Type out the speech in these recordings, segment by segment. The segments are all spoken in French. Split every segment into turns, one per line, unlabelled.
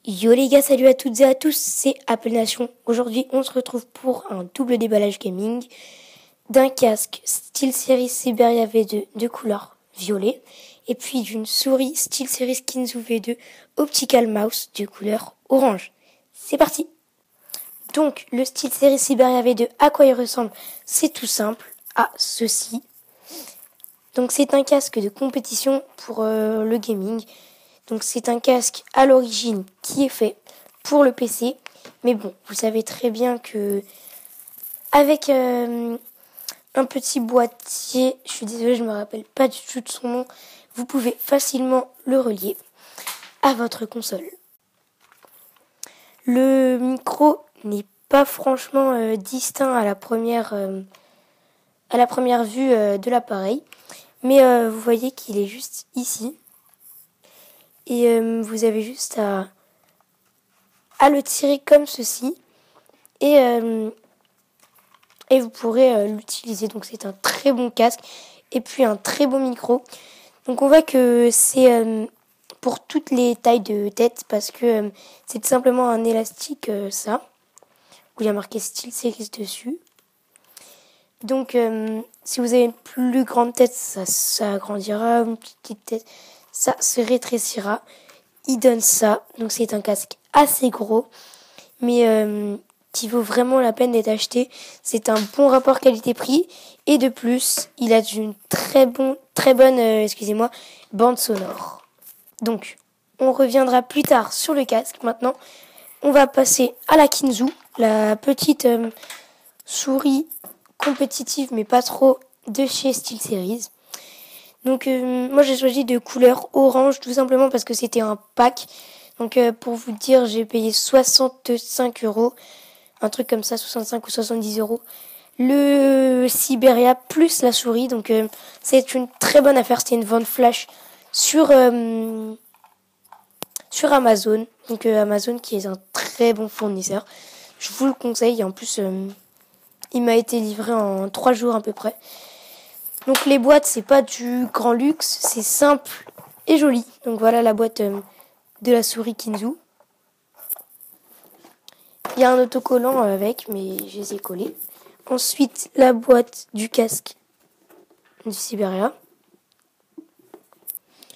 Yo les gars, salut à toutes et à tous, c'est Apple Nation. Aujourd'hui, on se retrouve pour un double déballage gaming d'un casque SteelSeries Siberia V2 de couleur violet et puis d'une souris SteelSeries Kinzo V2 Optical Mouse de couleur orange. C'est parti. Donc, le SteelSeries Siberia V2, à quoi il ressemble? C'est tout simple, à ceci. Donc, c'est un casque de compétition pour le gaming. Donc c'est un casque à l'origine qui est fait pour le PC. Mais bon, vous savez très bien que avec un petit boîtier, je suis désolée, je me rappelle pas du tout de son nom, vous pouvez facilement le relier à votre console. Le micro n'est pas franchement distinct à la première vue de l'appareil. Mais vous voyez qu'il est juste ici. Et vous avez juste à le tirer comme ceci. Et vous pourrez l'utiliser. Donc c'est un très bon casque. Et puis un très bon micro. Donc on voit que c'est pour toutes les tailles de tête. Parce que c'est tout simplement un élastique, ça. Où il y a marqué SteelSeries dessus. Donc si vous avez une plus grande tête, ça agrandira. Une petite tête, ça se rétrécira. Il donne ça. Donc c'est un casque assez gros. Mais qui vaut vraiment la peine d'être acheté. C'est un bon rapport qualité-prix. Et de plus, il a une très bonne bande sonore. Donc, on reviendra plus tard sur le casque. Maintenant, on va passer à la Kinzo, la petite souris compétitive, mais pas trop, de chez SteelSeries. Donc, moi, j'ai choisi de couleur orange, tout simplement parce que c'était un pack. Donc, pour vous dire, j'ai payé 65 €. Un truc comme ça, 65 ou 70 €. Le Siberia plus la souris. Donc, c'est une très bonne affaire. C'était une vente flash sur Amazon. Donc, Amazon qui est un très bon fournisseur. Je vous le conseille. Et en plus, il m'a été livré en 3 jours à peu près. Donc, les boîtes, c'est pas du grand luxe. C'est simple et joli. Donc, voilà la boîte de la souris Kinzo. Il y a un autocollant avec, mais je les ai collés. Ensuite, la boîte du casque du Siberia.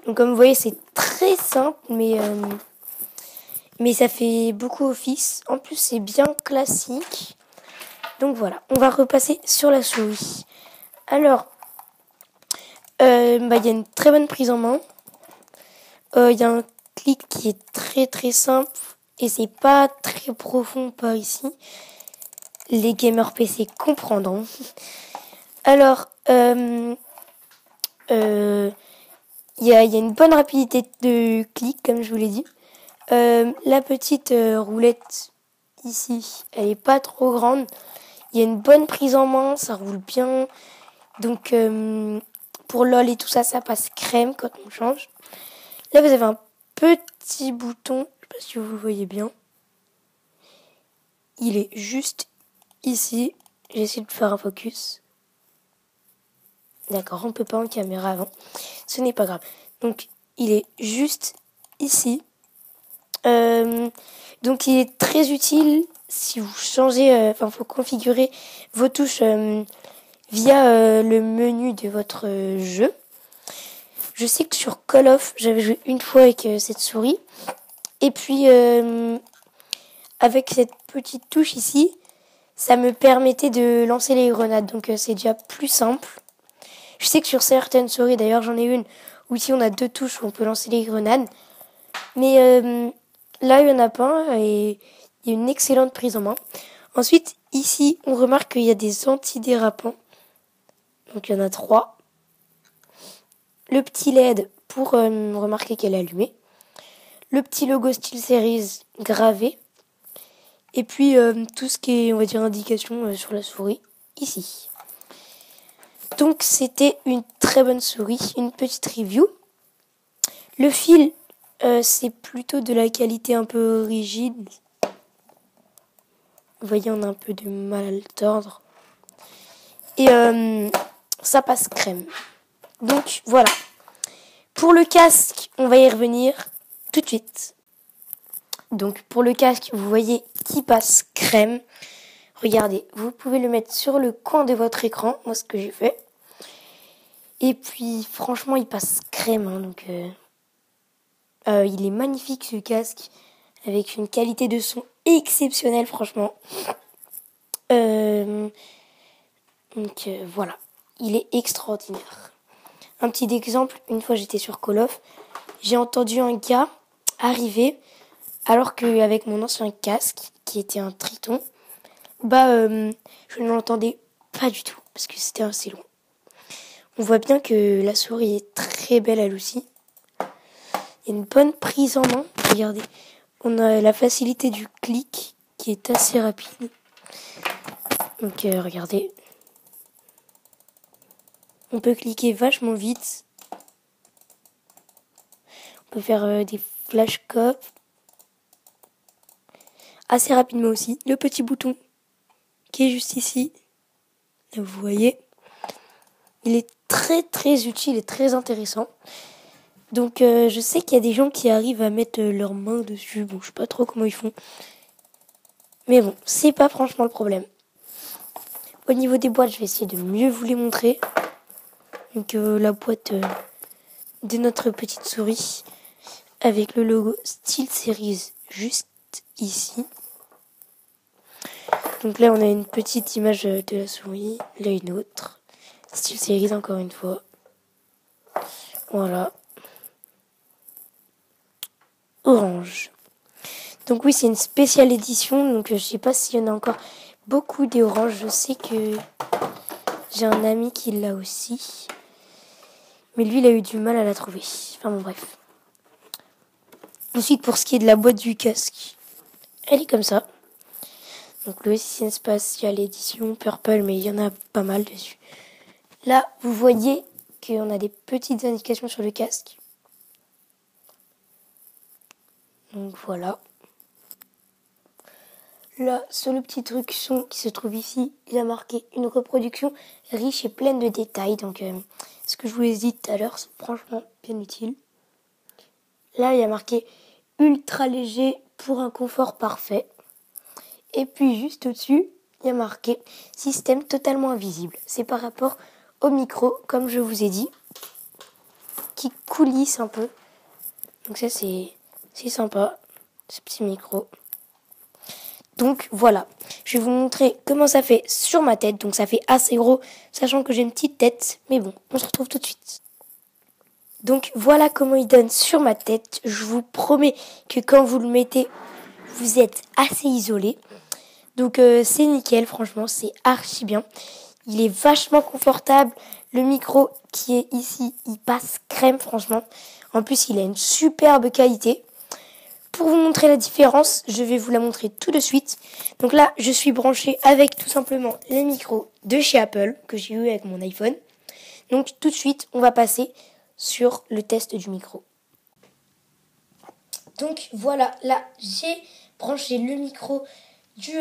Donc comme vous voyez, c'est très simple, mais ça fait beaucoup office. En plus, c'est bien classique. Donc voilà, on va repasser sur la souris. Alors, il y a une très bonne prise en main. Il y a un clic qui est très très simple. Et c'est pas très profond par ici. Les gamers PC comprendront. Alors, il y a une bonne rapidité de clic, comme je vous l'ai dit. La petite roulette ici, elle est pas trop grande. Il y a une bonne prise en main, ça roule bien. Donc, pour LOL et tout ça, ça passe crème quand on change. Là, vous avez un petit bouton, je sais pas si vous le voyez bien. Il est juste ici. J'ai essayé de faire un focus. D'accord, on peut pas en caméra avant. Ce n'est pas grave. Donc, il est juste ici. Donc, il est très utile si vous changez... faut configurer vos touches via le menu de votre jeu. Je sais que sur Call of, j'avais joué une fois avec cette souris. Et puis, avec cette petite touche ici, ça me permettait de lancer les grenades. Donc, c'est déjà plus simple. Je sais que sur certaines souris, d'ailleurs j'en ai une, où ici on a 2 touches où on peut lancer les grenades. Mais là, il n'y en a pas et il y a une excellente prise en main. Ensuite, ici, on remarque qu'il y a des antidérapants. Donc il y en a 3. Le petit LED pour remarquer qu'elle est allumée. Le petit logo SteelSeries gravé. Et puis tout ce qui est, on va dire, indication sur la souris, ici. Donc c'était une très bonne souris, une petite review. Le fil, c'est plutôt de la qualité un peu rigide. Vous voyez, on a un peu de mal à le tordre. Et ça passe crème. Donc voilà. Pour le casque, on va y revenir tout de suite. Donc pour le casque, vous voyez qu'il passe crème. Regardez, vous pouvez le mettre sur le coin de votre écran, moi ce que j'ai fait. Et puis franchement, il passe crème, hein, donc il est magnifique ce casque, avec une qualité de son exceptionnelle, franchement. Voilà, il est extraordinaire. Un petit exemple, une fois j'étais sur Call of, j'ai entendu un gars arriver, alors qu'avec mon ancien casque, qui était un Triton, je ne l'entendais pas du tout, parce que c'était assez long. On voit bien que la souris est très belle elle aussi. Il y a une bonne prise en main, regardez. On a la facilité du clic, qui est assez rapide. Donc regardez. On peut cliquer vachement vite. On peut faire des flash cop. Assez rapidement aussi. Le petit bouton qui est juste ici. Là, vous voyez. Il est très très utile et très intéressant. Donc je sais qu'il y a des gens qui arrivent à mettre leurs mains dessus. Bon, je sais pas trop comment ils font. Mais bon, c'est pas franchement le problème. Au niveau des boîtes, je vais essayer de mieux vous les montrer. Donc la boîte de notre petite souris avec le logo SteelSeries juste ici. Donc là on a une petite image de la souris, là une autre. SteelSeries encore une fois. Voilà. Orange. Donc oui, c'est une spéciale édition, donc je sais pas s'il y en a encore beaucoup des oranges. Je sais que j'ai un ami qui l'a aussi. Mais lui, il a eu du mal à la trouver. Enfin bon, bref. Ensuite, pour ce qui est de la boîte du casque, elle est comme ça. Donc le c'est une spéciale édition Purple, mais il y en a pas mal dessus. Là, vous voyez qu'on a des petites indications sur le casque. Donc voilà. Là, sur le petit truc son qui se trouve ici, il a marqué une reproduction riche et pleine de détails. Donc ce que je vous ai dit tout à l'heure, c'est franchement bien utile. Là, il y a marqué ultra léger pour un confort parfait. Et puis juste au-dessus, il y a marqué système totalement invisible. C'est par rapport au micro, comme je vous ai dit, qui coulisse un peu. Donc ça, c'est sympa, ce petit micro. Donc voilà, je vais vous montrer comment ça fait sur ma tête. Donc ça fait assez gros, sachant que j'ai une petite tête. Mais bon, on se retrouve tout de suite. Donc voilà comment il donne sur ma tête. Je vous promets que quand vous le mettez, vous êtes assez isolé. Donc c'est nickel, franchement, c'est archi bien. Il est vachement confortable. Le micro qui est ici, il passe crème, franchement. En plus, il a une superbe qualité. Pour vous montrer la différence, je vais vous la montrer tout de suite. Donc là, je suis branchée avec tout simplement les micros de chez Apple que j'ai eu avec mon iPhone. Donc tout de suite, on va passer sur le test du micro. Donc voilà, là, j'ai branché le micro du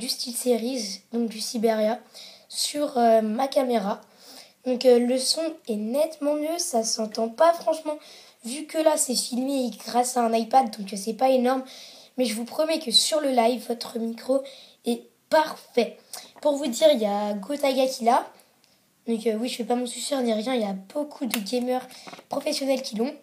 SteelSeries, donc du Syberia, sur ma caméra. Donc le son est nettement mieux, ça s'entend pas franchement, vu que là c'est filmé grâce à un iPad, donc c'est pas énorme. Mais je vous promets que sur le live, votre micro est parfait. Pour vous dire, il y a Gotaga qui l'a. Donc oui, je fais pas mon suceur ni rien, il y a beaucoup de gamers professionnels qui l'ont.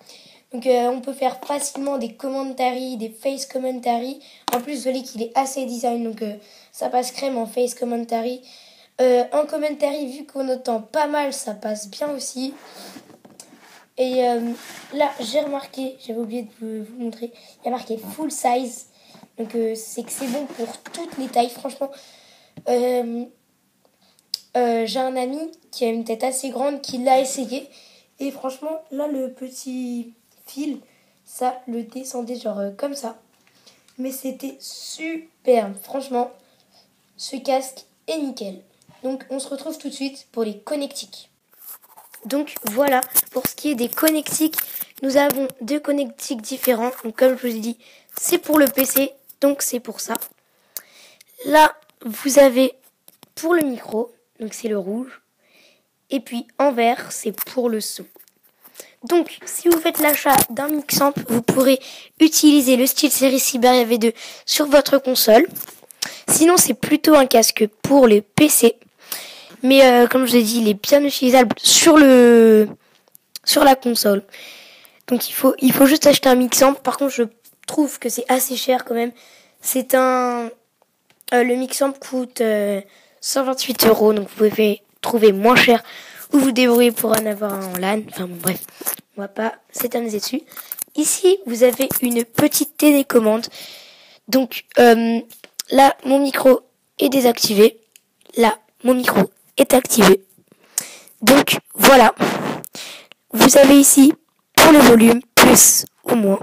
Donc on peut faire facilement des commentaries, des face commentary. En plus, vous voyez qu'il est assez design, donc ça passe crème en face commentary. En commentary, vu qu'on entend pas mal, ça passe bien aussi. Et là, j'ai remarqué, j'avais oublié de vous montrer, il y a marqué full size. Donc c'est que c'est bon pour toutes les tailles, franchement. J'ai un ami qui a une tête assez grande qui l'a essayé. Et franchement, là, le petit fil, ça le descendait genre comme ça. Mais c'était superbe. Franchement, ce casque est nickel. Donc, on se retrouve tout de suite pour les connectiques. Donc, voilà, pour ce qui est des connectiques, nous avons deux connectiques différents. Donc, comme je vous ai dit, c'est pour le PC, donc c'est pour ça. Là, vous avez pour le micro, donc c'est le rouge. Et puis en vert, c'est pour le son. Donc, si vous faites l'achat d'un Mixamp, vous pourrez utiliser le SteelSeries Syberia V2 sur votre console. Sinon, c'est plutôt un casque pour les PC. Mais comme je vous ai dit, il est bien utilisable sur la console. Donc, il faut juste acheter un Mixamp. Par contre, je trouve que c'est assez cher quand même. Le Mixamp coûte 128 €. Donc, vous pouvez trouver moins cher ou vous débrouillez pour en avoir un en LAN. Enfin bon, bref, on va pas s'éterniser dessus. Ici, vous avez une petite télécommande. Donc là, mon micro est désactivé. Là, mon micro est activé. Donc voilà. Vous avez ici pour le volume, plus ou moins.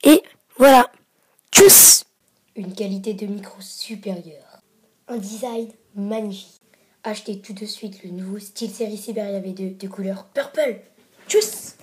Et voilà. Tchuss! Une qualité de micro supérieure. Un design magnifique. Achetez tout de suite le nouveau SteelSeries Syberia V2 de couleur purple. Tchuss!